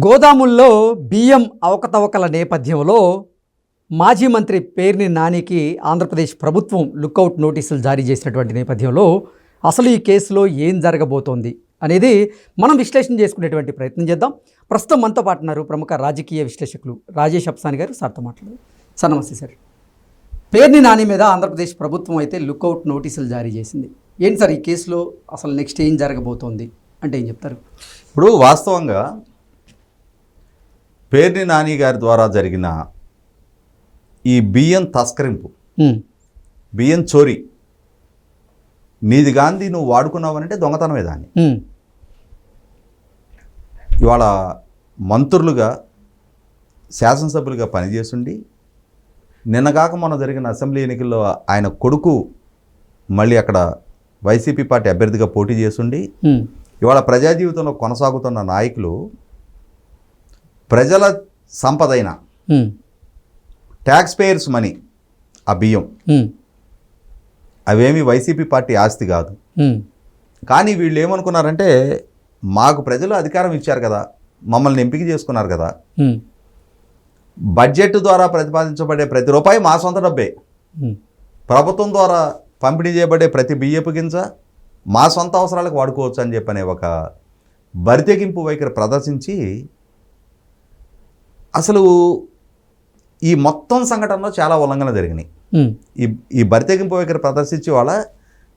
గోదాముల్లో బియ్యం అవకతవకల నేపథ్యంలో మాజీ మంత్రి పేర్ని నానికి ఆంధ్రప్రదేశ్ ప్రభుత్వం లుకౌట్ నోటీసులు జారీ చేసినటువంటి నేపథ్యంలో అసలు ఈ కేసులో ఏం జరగబోతోంది అనేది మనం విశ్లేషణ చేసుకునేటువంటి ప్రయత్నం చేద్దాం. ప్రస్తుతం మనతో పాటు ఉన్నారు ప్రముఖ రాజకీయ విశ్లేషకులు రాజేష్ అప్సాని గారు. సార్తో మాట్లాడారు. సార్ నమస్తే సార్. పేర్ని నాని మీద ఆంధ్రప్రదేశ్ ప్రభుత్వం అయితే లుకౌట్ నోటీసులు జారీ చేసింది. ఏంటి సార్ ఈ కేసులో అసలు నెక్స్ట్ ఏం జరగబోతోంది అంటే ఏం చెప్తారు? ఇప్పుడు వాస్తవంగా పేర్ని నాని గారి ద్వారా జరిగిన ఈ బియ్యం తస్కరింపు, బియ్యం చోరీ, నీది గాంధీ నువ్వు వాడుకున్నావనంటే దొంగతనమే దాన్ని. ఇవాళ మంత్రులుగా శాసనసభ్యులుగా పనిచేస్తుండి నిన్నగాక మొన్న జరిగిన అసెంబ్లీ ఎన్నికల్లో ఆయన కొడుకు మళ్ళీ అక్కడ వైసీపీ పార్టీ అభ్యర్థిగా పోటీ చేస్తుండి ఇవాళ ప్రజా జీవితంలో కొనసాగుతున్న నాయకులు ప్రజల సంపదైన ట్యాక్స్ పేయర్స్ మనీ, ఆ బియ్యం అవేమి వైసీపీ పార్టీ ఆస్తి కాదు. కానీ వీళ్ళు ఏమనుకున్నారంటే మాకు ప్రజలు అధికారం ఇచ్చారు కదా, మమ్మల్ని ఎంపిక చేసుకున్నారు కదా, బడ్జెట్ ద్వారా ప్రతిపాదించబడే ప్రతి రూపాయి మా సొంత డబ్బే, ప్రభుత్వం ద్వారా పంపిణీ చేయబడే ప్రతి బియ్యపు గింజ మా సొంత అవసరాలకు వాడుకోవచ్చు అని చెప్పనే ఒక బరితెగింపు వైఖరి ప్రదర్శించి అసలు ఈ మొత్తం సంఘటనలో చాలా ఉల్లంఘన జరిగినాయి. ఈ బరితెగింపు వైఖరి ప్రదర్శించి వాళ్ళ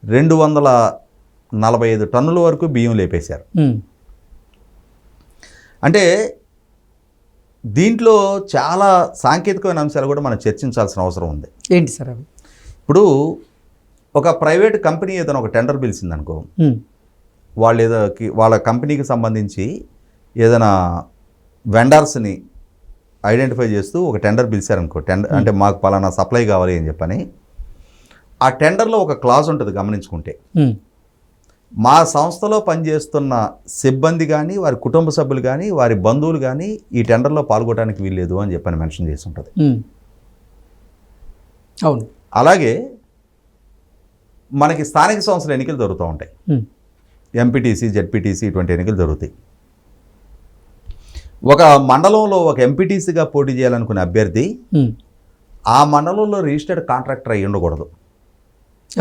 245 టన్నుల వరకు బియ్యం లేపేశారు. అంటే దీంట్లో చాలా సాంకేతికమైన అంశాలు కూడా మనం చర్చించాల్సిన అవసరం ఉంది. ఏంటి సార్ అవి? ఇప్పుడు ఒక ప్రైవేట్ కంపెనీ ఏదైనా ఒక టెండర్ పిలిచిందనుకో, వాళ్ళు వాళ్ళ కంపెనీకి సంబంధించి ఏదైనా వెండర్స్ని ఐడెంటిఫై చేస్తూ ఒక టెండర్ పిలిచారనుకో, టెండర్ అంటే మాకు పలానా సప్లై కావాలి అని చెప్పని, ఆ టెండర్లో ఒక క్లాజ్ ఉంటుంది గమనించుకుంటే, మా సంస్థలో పనిచేస్తున్న సిబ్బంది కానీ వారి కుటుంబ సభ్యులు కానీ వారి బంధువులు కానీ ఈ టెండర్లో పాల్గొనడానికి వీల్లేదు అని చెప్పని మెన్షన్ చేసి ఉంటుంది. అవును. అలాగే మనకి స్థానిక సంస్థల ఎన్నికలు జరుగుతూ ఉంటాయి, ఎంపీటీసీ, జెడ్పీటీసీ ఇటువంటి ఎన్నికలు జరుగుతాయి. ఒక మండలంలో ఒక ఎంపీటీసీగా పోటీ చేయాలనుకునే అభ్యర్థి ఆ మండలంలో రిజిస్టర్డ్ కాంట్రాక్టర్ అయ్యి ఉండకూడదు.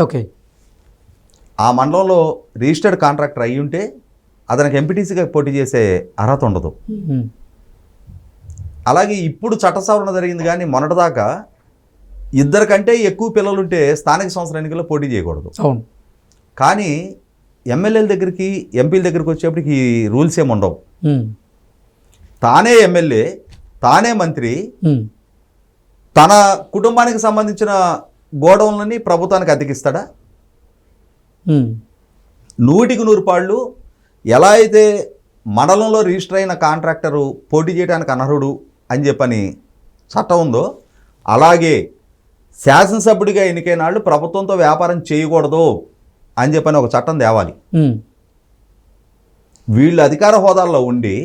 ఓకే. ఆ మండలంలో రిజిస్టర్డ్ కాంట్రాక్టర్ అయ్యి ఉంటే అతనికి ఎంపీటీసీగా పోటీ చేసే అర్హత ఉండదు. అలాగే ఇప్పుడు చట్ట సవరణ జరిగింది, కానీ మొన్నటిదాకా 2 కంటే ఎక్కువ పిల్లలుంటే స్థానిక సంస్థల ఎన్నికల్లో పోటీ చేయకూడదు. అవును. కానీ ఎమ్మెల్యేల దగ్గరికి, ఎంపీల దగ్గరికి వచ్చేప్పటికి ఈ రూల్స్ ఏమి ఉండవు. తానే ఎమ్మెల్యే, తానే మంత్రి, తన కుటుంబానికి సంబంధించిన గోడౌన్లని ప్రభుత్వానికి అద్దెకిస్తాడా? 100కి 100 పాళ్ళు ఎలా అయితే మండలంలో రిజిస్టర్ అయిన కాంట్రాక్టరు పోటీ చేయడానికి అనర్హుడు అని చెప్పని చట్టం ఉందో, అలాగే శాసనసభ్యుడిగా ఎన్నికైన వాళ్ళు ప్రభుత్వంతో వ్యాపారం చేయకూడదు అని చెప్పని ఒక చట్టం తేవాలి. వీళ్ళు అధికార హోదాల్లో ఉండి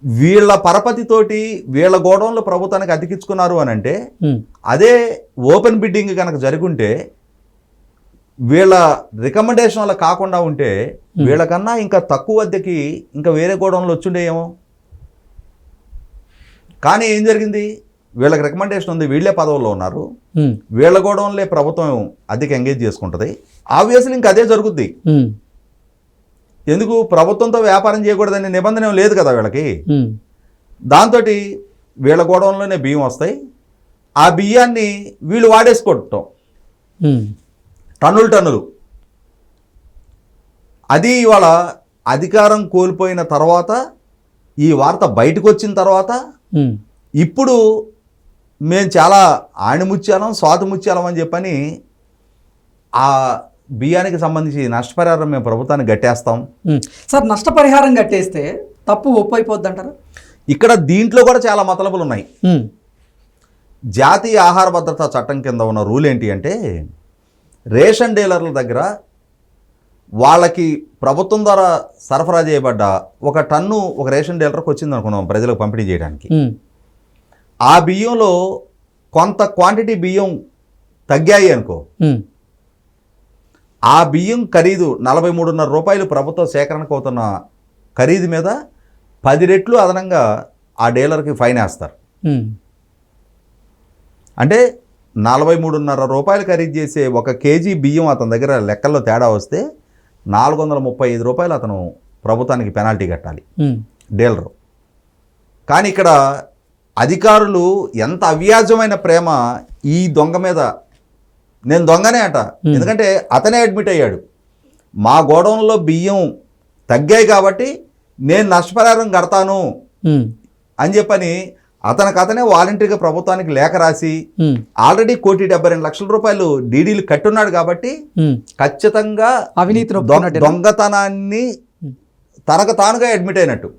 వీళ్ళ పరపతితోటి వీళ్ళ గోడౌన్లో ప్రభుత్వానికి అతికించుకున్నారు అని అంటే, అదే ఓపెన్ బిడ్డింగ్ కనుక జరుగుంటే, వీళ్ళ రికమెండేషన్ వల్ల కాకుండా ఉంటే వీళ్ళకన్నా ఇంకా తక్కువ అద్దెకి ఇంకా వేరే గోడౌన్లు వచ్చిండేమో. కానీ ఏం జరిగింది? వీళ్ళకి రికమెండేషన్ ఉంది, వీళ్ళే పదవుల్లో ఉన్నారు, వీళ్ళ గోడౌన్లే ప్రభుత్వం అద్దెకి ఎంగేజ్ చేసుకుంటుంది. ఆబ్వియస్లీ ఇంకా అదే జరుగుద్ది. ఎందుకు? ప్రభుత్వంతో వ్యాపారం చేయకూడదనే నిబంధన లేదు కదా వీళ్ళకి. దాంతో వీళ్ళ గోడౌన్లోనే బియ్యం వస్తాయి, ఆ బియ్యాన్ని వీళ్ళు వాడేసుకోవటం టన్నులు. అది ఇవాళ అధికారం కోల్పోయిన తర్వాత, ఈ వార్త బయటకు వచ్చిన తర్వాత, ఇప్పుడు మేము చాలా ఆణిముత్యాలం, స్వాతిముత్యాలం అని చెప్పని ఆ బియ్యానికి సంబంధించి నష్టపరిహారం మేము ప్రభుత్వానికి కట్టేస్తాం. సార్, నష్టపరిహారం కట్టేస్తే తప్పు ఒప్పు అయిపోద్ది అంటారా? ఇక్కడ దీంట్లో కూడా చాలా మతలబులు ఉన్నాయి. జాతీయ ఆహార భద్రతా చట్టం కింద ఉన్న రూల్ ఏంటి అంటే, రేషన్ డీలర్ల దగ్గర వాళ్ళకి ప్రభుత్వం ద్వారా సరఫరా చేయబడ్డ ఒక టన్ను ఒక రేషన్ డీలర్కి వచ్చింది అనుకున్నాం ప్రజలకు పంపిణీ చేయడానికి. ఆ బియ్యంలో కొంత క్వాంటిటీ బియ్యం తగ్గాయి అనుకో, ఆ బియ్యం ఖరీదు 43.5 రూపాయలు ప్రభుత్వ సేకరణకు అవుతున్న ఖరీదు మీద 10 రెట్లు అదనంగా ఆ డీలర్కి ఫైన్ వేస్తారు. అంటే 43.5 రూపాయలు ఖరీదు చేసే 1 కేజీ బియ్యం అతని దగ్గర లెక్కల్లో తేడా వస్తే 435 రూపాయలు అతను ప్రభుత్వానికి పెనాల్టీ కట్టాలి డీలరు. కానీ ఇక్కడ అధికారులు ఎంత అవ్యాజమైన ప్రేమ ఈ దొంగ మీద. నేను దొంగనే అట, ఎందుకంటే అతనే అడ్మిట్ అయ్యాడు. మా గోడౌన్లో బియ్యం తగ్గాయి కాబట్టి నేను నష్టపరిహారం కడతాను అని చెప్పని అతనే వాలంటరీగా ప్రభుత్వానికి లేఖ రాసి ఆల్రెడీ 1,72,00,000 రూపాయలు డీడీలు కట్టున్నాడు కాబట్టి ఖచ్చితంగా అవినీతి దొంగతనాన్ని తనకు తానుగా అడ్మిట్ అయినట్టు.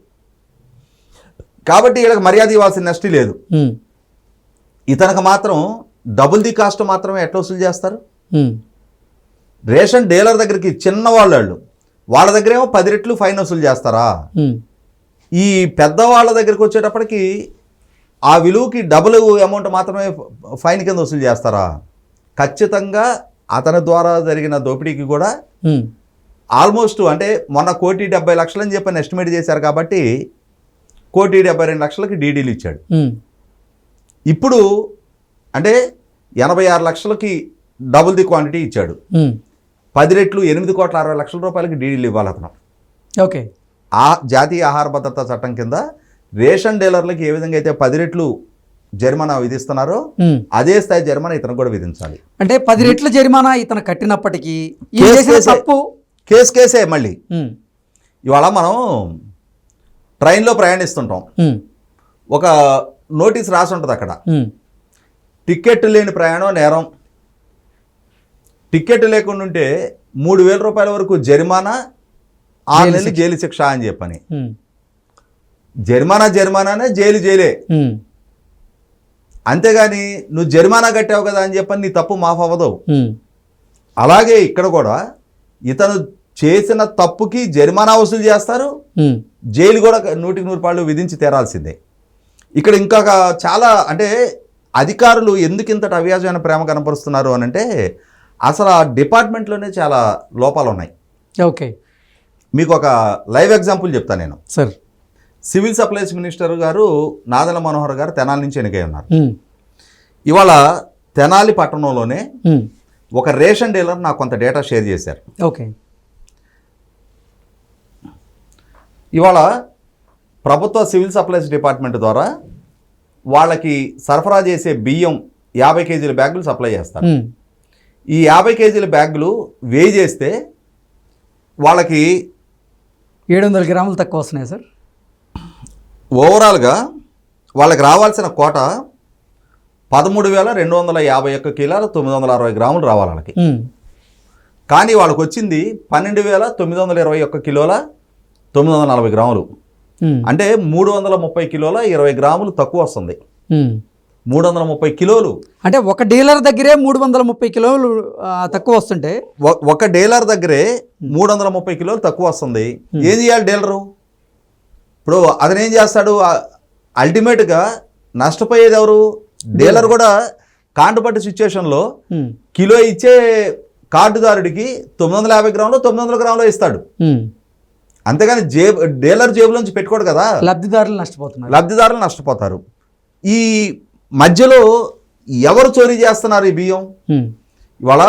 కాబట్టి వీళ్ళకి మర్యాద ఇవ్వాల్సిన నష్టం లేదు. ఇతనికి మాత్రం డబుల్ ది కాస్ట్ మాత్రమే ఎట్లా వసూలు చేస్తారు? రేషన్ డీలర్ దగ్గరికి చిన్న వాళ్ళ దగ్గర ఏమో 10 రెట్లు ఫైన్ వసూలు చేస్తారా? ఈ పెద్దవాళ్ళ దగ్గరికి వచ్చేటప్పటికి ఆ విలువకి డబుల్ అమౌంట్ మాత్రమే ఫైన్ కింద వసూలు చేస్తారా? ఖచ్చితంగా అతని ద్వారా జరిగిన దోపిడీకి కూడా ఆల్మోస్ట్ అంటే మొన్న 1,70,00,000 అని చెప్పని ఎస్టిమేట్ చేశారు కాబట్టి 1,72,00,000కి డీడీలు ఇచ్చాడు. ఇప్పుడు అంటే 86 లక్షలకి డబుల్ ది క్వాంటిటీ ఇచ్చాడు. 10 రెట్లు 8,60,00,000 రూపాయలకి డీడీలు ఇవ్వాలి అతను. ఓకే. ఆ జాతీయ ఆహార భద్రతా చట్టం కింద రేషన్ డీలర్లకి ఏ విధంగా అయితే 10 రెట్లు జరిమానా విధిస్తున్నారో అదే స్థాయి జరిమానా ఇతను కూడా విధించాలి. అంటే 10 రెట్ల జరిమానా ఇతను కట్టినప్పటికీ కేసే. మళ్ళీ ఇవాళ మనం ట్రైన్లో ప్రయాణిస్తుంటాం, ఒక నోటీస్ రాసి ఉంటుంది అక్కడ, టికెట్ లేని ప్రయాణం నేరం, టికెట్ లేకుండా ఉంటే 3,000 రూపాయల వరకు జరిమానా, 6 నెలలు జైలు శిక్ష అని చెప్పని. జరిమానానే, జైలే. అంతేగాని నువ్వు జరిమానా కట్టావు కదా అని చెప్పని నీ తప్పు మాఫ్ అవ్వదు. అలాగే ఇక్కడ కూడా ఇతను చేసిన తప్పుకి జరిమానా వసూలు చేస్తారు, జైలు కూడా 100% విధించి తీరాల్సిందే. ఇక్కడ ఇంకా చాలా అంటే అధికారులు ఎందుకు ఇంతటి అవ్యాజమైన ప్రేమ కనపరుస్తున్నారు అని అంటే అసలు ఆ డిపార్ట్మెంట్లోనే చాలా లోపాలు ఉన్నాయి. ఓకే. మీకు ఒక లైవ్ ఎగ్జాంపుల్ చెప్తాను నేను. సార్, సివిల్ సప్లైస్ మినిస్టర్ గారు నాదెళ్ల మనోహర్ గారు తెనాలి నుంచి ఎన్నికై ఉన్నారు. ఇవాళ తెనాలి పట్టణంలోనే ఒక రేషన్ డీలర్ నాకు కొంత డేటా షేర్ చేశారు. ఓకే. ఇవాళ ప్రభుత్వ సివిల్ సప్లైస్ డిపార్ట్మెంట్ ద్వారా వాళ్ళకి సరఫరా చేసే బియ్యం 50 కేజీల బ్యాగులు సప్లై చేస్తారు. ఈ 50 కేజీల బ్యాగులు వేయి చేస్తే వాళ్ళకి 700 గ్రాములు తక్కువ వస్తున్నాయి సార్. ఓవరాల్గా వాళ్ళకి రావాల్సిన కోట 13,251 కిలోల 960 గ్రాములు రావాలి వాళ్ళకి. కానీ వాళ్ళకి వచ్చింది 12,921 కిలోల 940 గ్రాములు. అంటే 330 కిలోల 20 గ్రాములు తక్కువ వస్తుంది. 330 కిలోలు అంటే ఒక డీలర్ దగ్గరే 330 కిలోలు తక్కువ వస్తుంటే, ఒక డీలర్ దగ్గరే 330 కిలోలు తక్కువ వస్తుంది. ఏం చేయాలి డీలరు? ఇప్పుడు అతను ఏం చేస్తాడు? అల్టిమేట్గా నష్టపోయేది ఎవరు? డీలర్ కూడా కాంటుపట్టి సిచ్యువేషన్లో కిలో ఇచ్చే కార్డుదారుడికి 950 గ్రాములు 900 గ్రాములు ఇస్తాడు. అంతేగాని డీలర్ జేబులోంచి పెట్టుకోడు కదా. లబ్ధిదారులు నష్టపోతారు. ఈ మధ్యలో ఎవరు చోరీ చేస్తున్నారు ఈ బియ్యం? ఇవాళ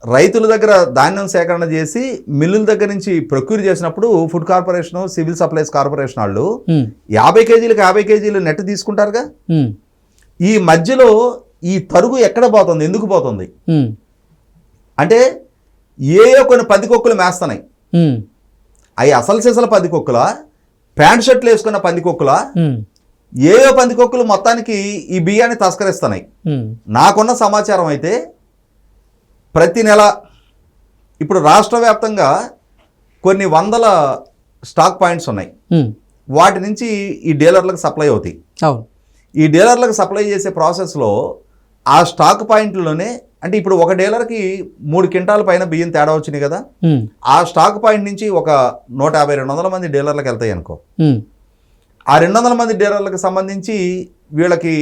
రైతుల దగ్గర ధాన్యం సేకరణ చేసి మిల్లుల దగ్గర నుంచి ప్రొక్యూర్ చేసినప్పుడు food corporation, civil supplies corporation వాళ్ళు 50 కేజీలకు 50 కేజీలు నెట్ తీసుకుంటారుగా. ఈ మధ్యలో ఈ తరుగు ఎక్కడ పోతుంది? ఎందుకు పోతుంది అంటే కొన్ని పందికొక్కులు మేస్తున్నాయి. అవి అసలు సిసల పందికొక్కుల, ప్యాంట్ షర్ట్లు వేసుకున్న పందికొక్కుల, పందికొక్కులు మొత్తానికి ఈ బియ్యాన్ని తస్కరిస్తున్నాయి. నాకున్న సమాచారం అయితే ప్రతి నెల ఇప్పుడు రాష్ట్ర వ్యాప్తంగా కొన్ని వందల స్టాక్ పాయింట్స్ ఉన్నాయి. వాటి నుంచి ఈ డీలర్లకు సప్లై అవుతాయి. ఈ డీలర్లకు సప్లై చేసే ప్రాసెస్లో ఆ స్టాక్ పాయింట్లోనే అంటే ఇప్పుడు ఒక డీలర్కి 3 క్వింటాల పైన బియ్యం తేడా వచ్చినాయి కదా. ఆ స్టాక్ పాయింట్ నుంచి ఒక 150-200 మంది డీలర్లకు వెళ్తాయి అనుకో. ఆ 200 మంది డీలర్లకు సంబంధించి వీళ్ళకి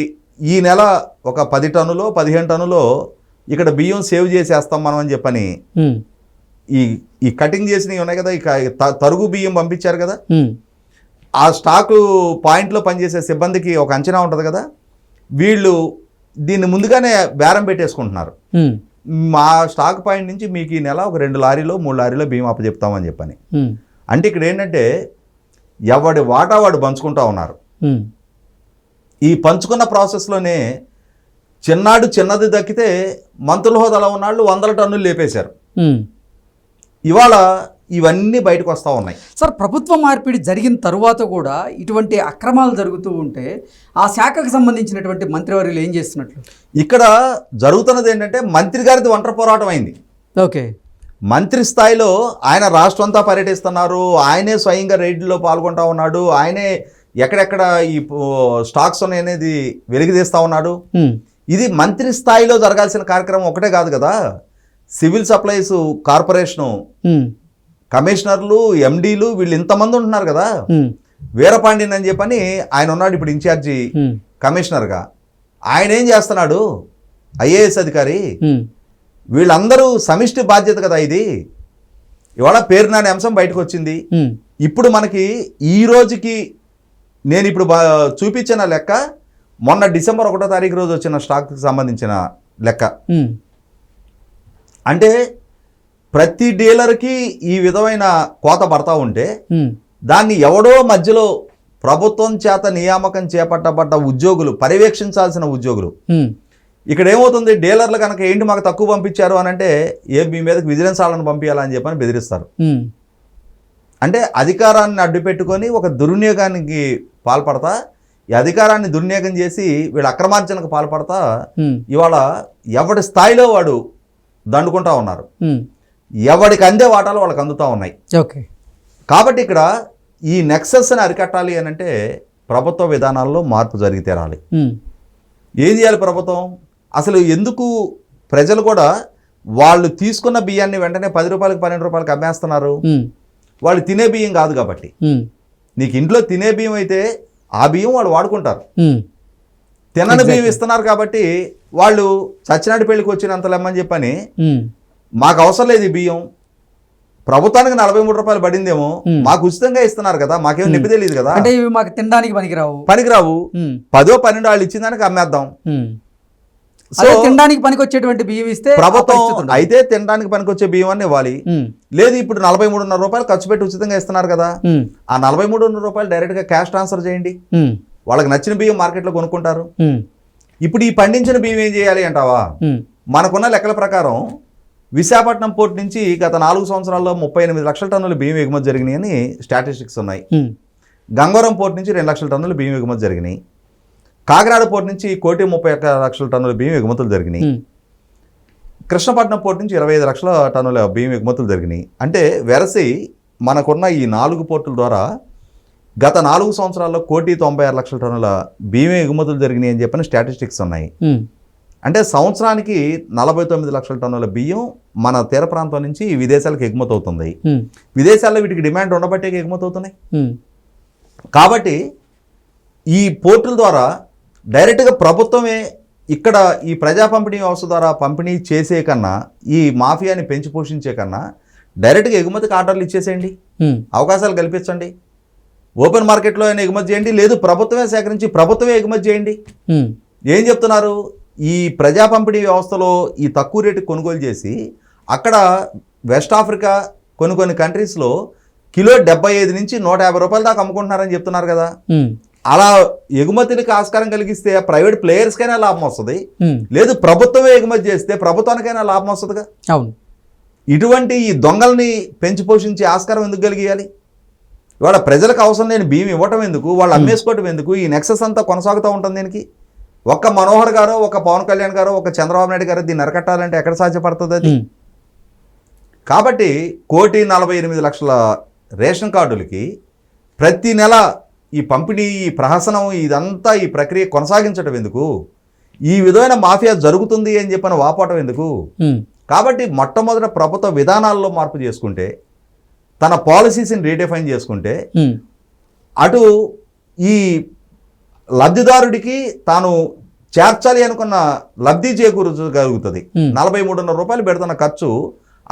ఈ నెల ఒక 10 టన్నులో 15 టన్నులో ఇక్కడ బియ్యం సేవ్ చేసేస్తాం మనం అని చెప్పని ఈ కటింగ్ చేసినవి ఉన్నాయి కదా, ఇక తరుగు బియ్యం పంపించారు కదా, ఆ స్టాకు పాయింట్లో పనిచేసే సిబ్బందికి ఒక అంచనా ఉంటుంది కదా, వీళ్ళు దీన్ని ముందుగానే బేరం పెట్టేసుకుంటున్నారు. మా స్టాక్ పాయింట్ నుంచి మీకు ఈ నెల ఒక 2 లారీలో 3 లారీలో బియ్యం అప్పచెప్తామని చెప్పని. అంటే ఇక్కడ ఏంటంటే ఎవడి వాటా వాడు పంచుకుంటా ఉన్నారు. ఈ పంచుకున్న ప్రాసెస్లోనే చిన్నది దక్కితే మంత్రుల హోదాలో ఉన్నాళ్ళు 100 టన్నులు లేపేశారు. ఇవాళ ఇవన్నీ బయటకు వస్తూ ఉన్నాయి. సార్, ప్రభుత్వ మార్పిడి జరిగిన తరువాత కూడా ఇటువంటి అక్రమాలు జరుగుతూ ఉంటే ఆ శాఖకు సంబంధించినటువంటి మంత్రివర్యులు ఏం చేస్తున్నట్లు? ఇక్కడ జరుగుతున్నది ఏంటంటే మంత్రి గారిది ఒంటరి పోరాటం అయింది. ఓకే, మంత్రి స్థాయిలో ఆయన రాష్ట్రం అంతా పర్యటిస్తున్నారు, ఆయనే స్వయంగా రైడ్లో పాల్గొంటా ఉన్నాడు, ఆయనే ఎక్కడెక్కడ ఈ స్టాక్స్ అనేది వెలికితీస్తూ ఉన్నాడు. ఇది మంత్రి స్థాయిలో జరగాల్సిన కార్యక్రమం ఒకటే కాదు కదా. సివిల్ సప్లైస్ కార్పొరేషను కమిషనర్లు, ఎండీలు వీళ్ళు ఇంతమంది ఉంటున్నారు కదా. వీరపాండ్యన్ అని చెప్పని ఆయన ఉన్నాడు ఇప్పుడు ఇన్ఛార్జి కమిషనర్గా. ఆయన ఏం చేస్తున్నాడు, ఐఏఎస్ అధికారి. వీళ్ళందరూ సమిష్టి బాధ్యత కదా ఇది. ఇవాళ పేరు నాని అంశం బయటకు వచ్చింది. ఇప్పుడు మనకి ఈ రోజుకి నేను ఇప్పుడు చూపించిన లెక్క మొన్న డిసెంబర్ 1వ తారీఖు రోజు వచ్చిన స్టాక్కి సంబంధించిన లెక్క. అంటే ప్రతి డీలర్కి ఈ విధమైన కోత పడతా ఉంటే దాన్ని ఎవడో మధ్యలో ప్రభుత్వం చేత నియామకం చేపట్టబడ్డ ఉద్యోగులు, పర్యవేక్షించాల్సిన ఉద్యోగులు. ఇక్కడ ఏమవుతుంది, డీలర్లు కనుక ఏంటి మాకు తక్కువ పంపించారు అని అంటే మీ మీదకి విజిలెన్స్ వాళ్ళని పంపించాలని చెప్పని బెదిరిస్తారు. అంటే అధికారాన్ని అడ్డు పెట్టుకొని ఒక దుర్వినియోగానికి పాల్పడతా, ఈ అధికారాన్ని దుర్వినియోగం చేసి వీళ్ళు అక్రమార్జనకు పాల్పడతా ఇవాళ ఎవడి స్థాయిలో వాడు దండుకుంటా ఉన్నారు. ఎవడికి అందే వాటాలు వాళ్ళకి అందుతూ ఉన్నాయి. ఓకే, కాబట్టి ఇక్కడ ఈ నెక్సస్ని అరికట్టాలి అని అంటే ప్రభుత్వ విధానాల్లో మార్పు జరిగి తీరాలి. ఏం చేయాలి ప్రభుత్వం? అసలు ఎందుకు ప్రజలు కూడా వాళ్ళు తీసుకున్న బియ్యాన్ని వెంటనే 10 రూపాయలకు 12 రూపాయలకు అమ్మేస్తున్నారు? వాళ్ళు తినే బియ్యం కాదు కాబట్టి. నీకు ఇంట్లో తినే బియ్యం అయితే ఆ బియ్యం వాళ్ళు వాడుకుంటారు. తినని బియ్యం ఇస్తున్నారు కాబట్టి వాళ్ళు చచ్చినాటి పెళ్లికి వచ్చినంత లెమ్మని చెప్పని మాకు అవసరం లేదు ఈ బియ్యం, ప్రభుత్వానికి 43 రూపాయలు పడిందేమో, మాకు ఉచితంగా ఇస్తున్నారు కదా, మాకేమో నిప్పి తెలియదు కదా, అంటే ఇవి మాకు తినడానికి పనికిరావు 10 12 వాళ్ళు ఇచ్చిన దానికి అమ్మేద్దాం. సో తినడానికి పనికి వచ్చేటువంటి బియ్యం ఇస్తే ప్రభుత్వం అయితే తినడానికి పనికి వచ్చే బియ్యం అని ఇవ్వాలి. లేదు ఇప్పుడు 43.5 రూపాయలు ఖర్చు పెట్టి ఉచితంగా ఇస్తున్నారు కదా, ఆ 43.5 రూపాయలు డైరెక్ట్ గా క్యాష్ ట్రాన్స్ఫర్ చేయండి. వాళ్ళకి నచ్చిన బియ్యం మార్కెట్లో కొనుక్కుంటారు. ఇప్పుడు ఈ పండించిన బియ్యం ఏం చేయాలి అంటావా? మనకున్న లెక్కల ప్రకారం విశాఖపట్నం పోర్ట్ నుంచి గత 4 సంవత్సరాల్లో 38 లక్షల టన్నుల బియ్యం ఎగుమతి జరిగినాయని స్టాటిస్టిక్స్ ఉన్నాయి. గంగవరం పోర్ట్ నుంచి 2 లక్షల టన్నుల బియ్యం ఎగుమతి జరిగినాయి. కాకినాడ పోర్ట్ నుంచి 1,31 లక్షల టన్నుల బియ్యం ఎగుమతులు జరిగినాయి. కృష్ణపట్నం పోర్ట్ నుంచి 25 లక్షల టన్నుల బియ్యం ఎగుమతులు జరిగినాయి. అంటే వెరసి మనకున్న ఈ 4 పోర్టుల ద్వారా గత 4 సంవత్సరాల్లో 1,96 లక్షల టన్నుల బియ్యం ఎగుమతులు జరిగినాయి అని చెప్పిన స్టాటిస్టిక్స్ ఉన్నాయి. అంటే సంవత్సరానికి 49 లక్షల టన్నుల బియ్యం మన తీర ప్రాంతం నుంచి విదేశాలకు ఎగుమతి అవుతుంది. విదేశాల్లో వీటికి డిమాండ్ ఉండబట్టే ఎగుమతి అవుతున్నాయి. కాబట్టి ఈ పోర్టుల ద్వారా డైరెక్ట్గా ప్రభుత్వమే ఇక్కడ ఈ ప్రజా పంపిణీ వ్యవస్థ ద్వారా పంపిణీ చేసే కన్నా, ఈ మాఫియాని పెంచి పోషించే కన్నా డైరెక్ట్గా ఎగుమతికి ఆర్డర్లు ఇచ్చేసేయండి, అవకాశాలు కల్పించండి. ఓపెన్ మార్కెట్లో అయినా ఎగుమతి చేయండి, లేదు ప్రభుత్వమే సేకరించి ప్రభుత్వమే ఎగుమతి చేయండి. ఏం చెప్తున్నారు? ఈ ప్రజా పంపిణీ వ్యవస్థలో ఈ తక్కువ రేటుకి కొనుగోలు చేసి అక్కడ వెస్ట్ ఆఫ్రికా కొన్ని కంట్రీస్లో కిలో 75 నుంచి 150 రూపాయల దాకా అమ్ముకుంటున్నారని చెప్తున్నారు కదా. అలా ఎగుమతికి ఆస్కారం కలిగిస్తే ప్రైవేట్ ప్లేయర్స్కైనా లాభం వస్తుంది, లేదు ప్రభుత్వమే ఎగుమతి చేస్తే ప్రభుత్వానికైనా లాభం వస్తుందిగా. అవును, ఇటువంటి ఈ దొంగల్ని పెంచి పోషించే ఆస్కారం ఎందుకు కలిగియాలి? ఇవాళ ప్రజలకు అవసరం లేని బియ్యం ఇవ్వటం ఎందుకు, వాళ్ళు అమ్మేసుకోవటం ఎందుకు? ఈ నెక్సస్ అంతా కొనసాగుతూ ఉంటుంది దీనికి. ఒక్క మనోహర్ గారు, ఒక పవన్ కళ్యాణ్ గారు, ఒక చంద్రబాబు నాయుడు గారు దీన్ని అరకట్టాలంటే ఎక్కడ సాధ్యపడుతుంది అది? కాబట్టి 1,48 లక్షల రేషన్ కార్డులకి ప్రతి నెల ఈ పంపిణీ, ఈ ప్రహసనం, ఇదంతా ఈ ప్రక్రియ కొనసాగించడం ఎందుకు? ఈ విధమైన మాఫియా జరుగుతుంది అని చెప్పని వాపోవటం ఎందుకు? కాబట్టి మొట్టమొదట ప్రభుత్వ విధానాల్లో మార్పు చేసుకుంటే, తన పాలసీస్ని రీడిఫైన్ చేసుకుంటే, అటు ఈ లబ్ధిదారుడికి తాను చేర్చాలి అనుకున్న లబ్ధి చేకూరగలుగుతుంది. 43.5 రూపాయలు పెడుతున్న ఖర్చు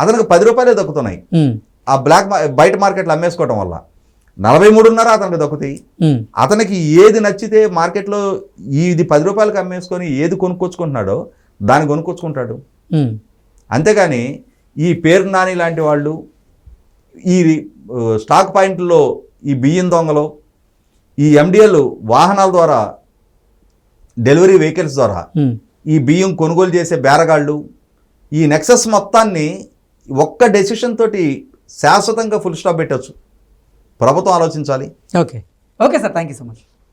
అతనికి 10 రూపాయలే దక్కుతున్నాయి ఆ బయట మార్కెట్లో అమ్మేసుకోవడం వల్ల. 43.5 అతనికి దక్కుతాయి. అతనికి ఏది నచ్చితే మార్కెట్లో ఇది 10 రూపాయలకు అమ్మేసుకొని ఏది కొనుక్కొచ్చుకుంటున్నాడో దాన్ని కొనుక్కొచ్చుకుంటాడు. అంతేగాని ఈ పేరు నాని లాంటి వాళ్ళు ఈ స్టాక్ పాయింట్లో ఈ బియ్యం దొంగలు, ఈ ఎండిఎల్ వాహనాల ద్వారా, డెలివరీ వెహికల్స్ ద్వారా ఈ బియ్యం కొనుగోలు చేసే బేరగాళ్ళు, ఈ నెక్సస్ మొత్తాన్ని ఒక్క డెసిషన్ తోటి శాశ్వతంగా ఫుల్ స్టాప్ పెట్టచ్చు. ప్రభుత్వం ఆలోచించాలి. Okay sir, thank you so much.